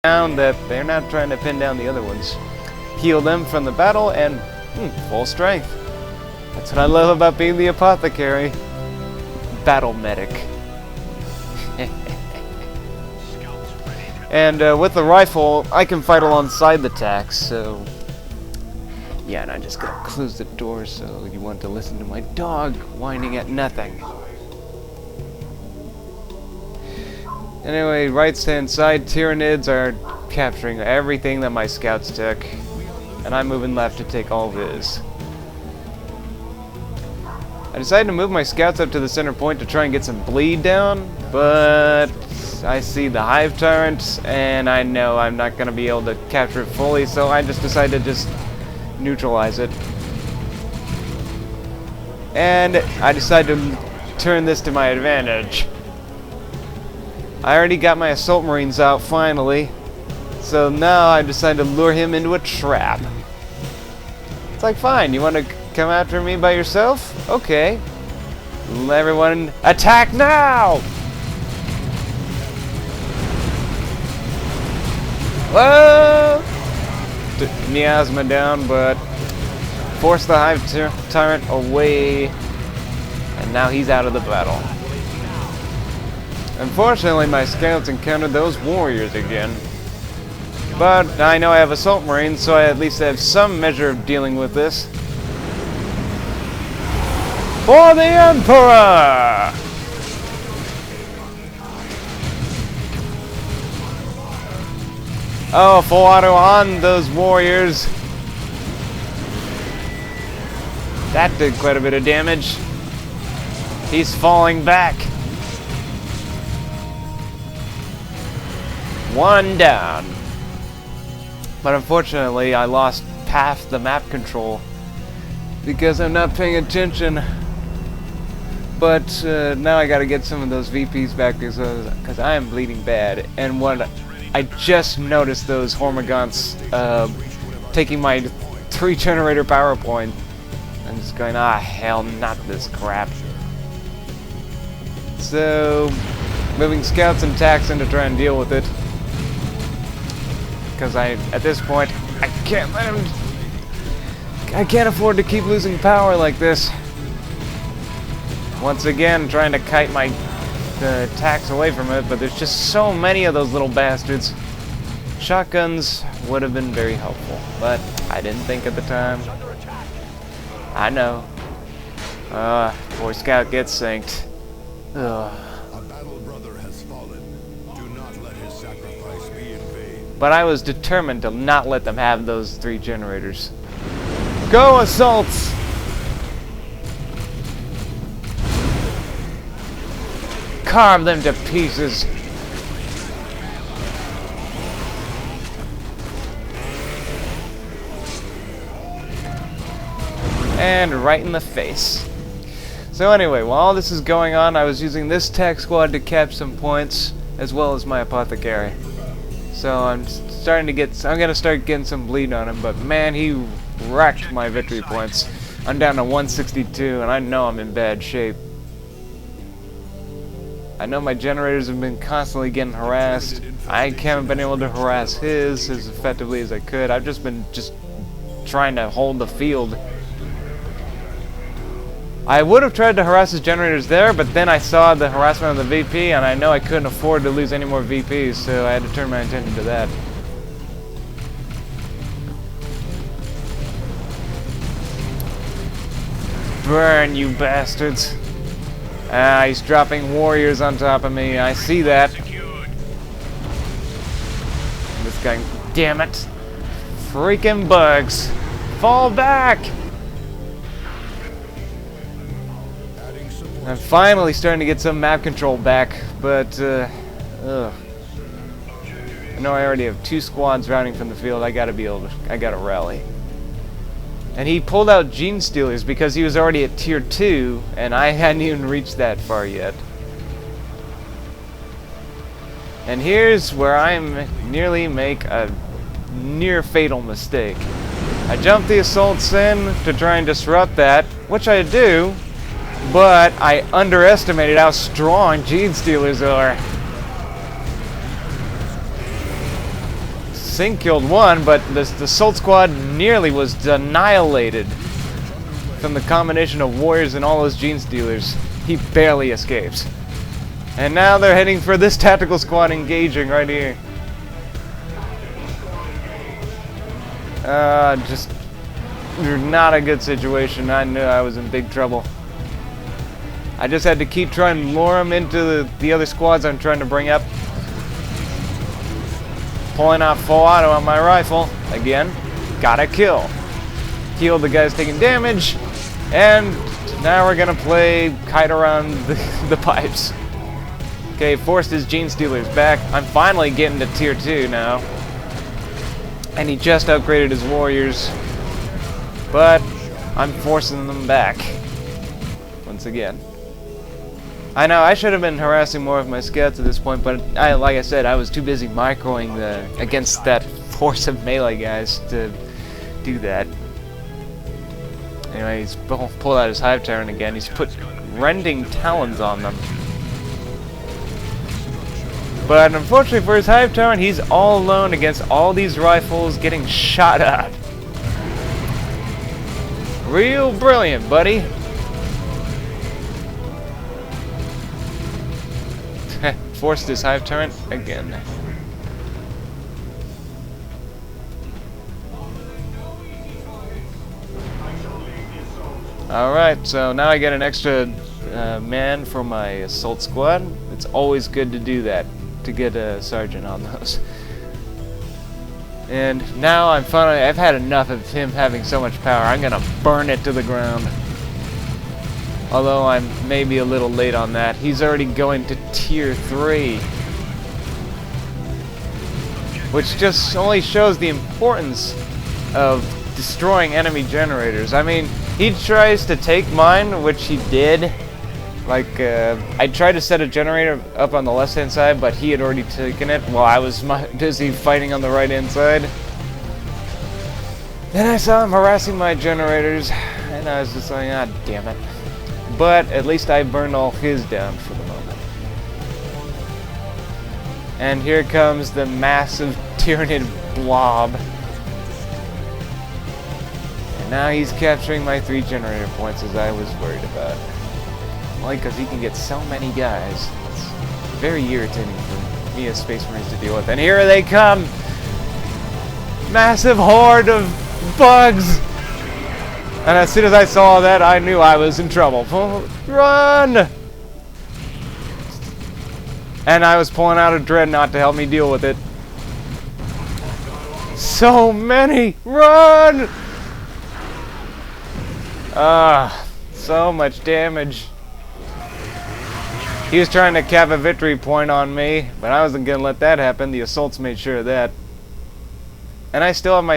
down that they're not trying to pin down the other ones. Heal them from the battle and full strength. That's what I love about being the apothecary. Battle medic. And with the rifle, I can fight alongside the tanks, so... Yeah, and I just gotta close the door so you want to listen to my dog whining at nothing. Anyway, right hand side, Tyranids are capturing everything that my scouts took. And I'm moving left to take all of his. I decided to move my scouts up to the center point to try and get some bleed down, but I see the hive tyrant, and I know I'm not going to be able to capture it fully, so I just decided to just neutralize it. And I decided to turn this to my advantage. I already got my assault marines out finally, so now I decided to lure him into a trap. It's like, fine, you want to come after me by yourself? Okay. Everyone, attack now! Whoa! Miasma down, but force the hive tyrant away, and now he's out of the battle. Unfortunately, my scouts encountered those warriors again. But I know I have assault marines, so I at least have some measure of dealing with this. For the Emperor! Oh, full auto on those warriors. That did quite a bit of damage. He's falling back. One down. But unfortunately, I lost half the map control because I'm not paying attention. But now I gotta get some of those VPs back because I am bleeding bad. And what I just noticed, those Hormagaunts taking my 3 generator power point. I'm just going, hell, not this crap. So, moving scouts and tanks in to try and deal with it. Because at this point, I can't let him... I can't afford to keep losing power like this. Once again, trying to kite my attacks away from it, but there's just so many of those little bastards. Shotguns would have been very helpful, but I didn't think at the time. I know. Boy Scout gets synced. Ugh. But I was determined to not let them have those 3 generators. Go assaults! Carve them to pieces! And right in the face. So anyway, while all this is going on, I was using this tech squad to cap some points, as well as my apothecary. So I'm gonna start getting some bleed on him, but man, he wrecked my victory points. I'm down to 162, and I know I'm in bad shape. I know my generators have been constantly getting harassed. I haven't been able to harass his as effectively as I could. I've just been trying to hold the field. I would have tried to harass his generators there, but then I saw the harassment of the VP, and I know I couldn't afford to lose any more VPs, so I had to turn my attention to that. Burn, you bastards! He's dropping warriors on top of me. I see that. This guy, damn it! Freaking bugs! Fall back! I'm finally starting to get some map control back, but I know I already have 2 squads routing from the field. I gotta rally. And he pulled out Gene Stealers because he was already at tier 2, and I hadn't even reached that far yet. And here's where I nearly make a near fatal mistake. I jump the assaults in to try and disrupt that, which I do, but I underestimated how strong Gene Stealers are. Singh killed one, but the assault squad nearly was annihilated from the combination of warriors and all those gene stealers. He barely escapes. And now they're heading for this tactical squad engaging right here. Just not a good situation. I knew I was in big trouble. I just had to keep trying to lure them into the other squads I'm trying to bring up. Pulling out full auto on my rifle. Again, got a kill. Killed the guys taking damage. And now we're gonna play kite around the pipes. Okay, forced his gene stealers back. I'm finally getting to tier 2 now. And he just upgraded his warriors. But I'm forcing them back. Once again. I know I should have been harassing more of my scouts at this point, but like I said, I was too busy microing against that force of melee guys to do that. Anyway, he's pulled out his hive tyrant again. He's put rending talons on them. But unfortunately for his hive tyrant, he's all alone against all these rifles getting shot at. Real brilliant, buddy. Forced his hive tyrant again. Alright, so now I get an extra man for my assault squad. It's always good to do that, to get a sergeant on those. And now I've had enough of him having so much power. I'm gonna burn it to the ground. Although I'm maybe a little late on that. He's already going to tier 3. Which just only shows the importance of destroying enemy generators. I mean, he tries to take mine, which he did. Like, I tried to set a generator up on the left-hand side, but he had already taken it while I was busy fighting on the right-hand side. Then I saw him harassing my generators, and I was just like, ah, damn it. But at least I burned all his down for the moment. And here comes the massive Tyranid blob. And now he's capturing my 3 generator points, as I was worried about. Only because he can get so many guys. It's very irritating for me as Space Marines to deal with. And here they come! Massive horde of bugs! And as soon as I saw that, I knew I was in trouble. Run! And I was pulling out a Dreadnought to help me deal with it. So many! Run! So much damage. He was trying to cap a victory point on me, but I wasn't going to let that happen. The assaults made sure of that. And I still have my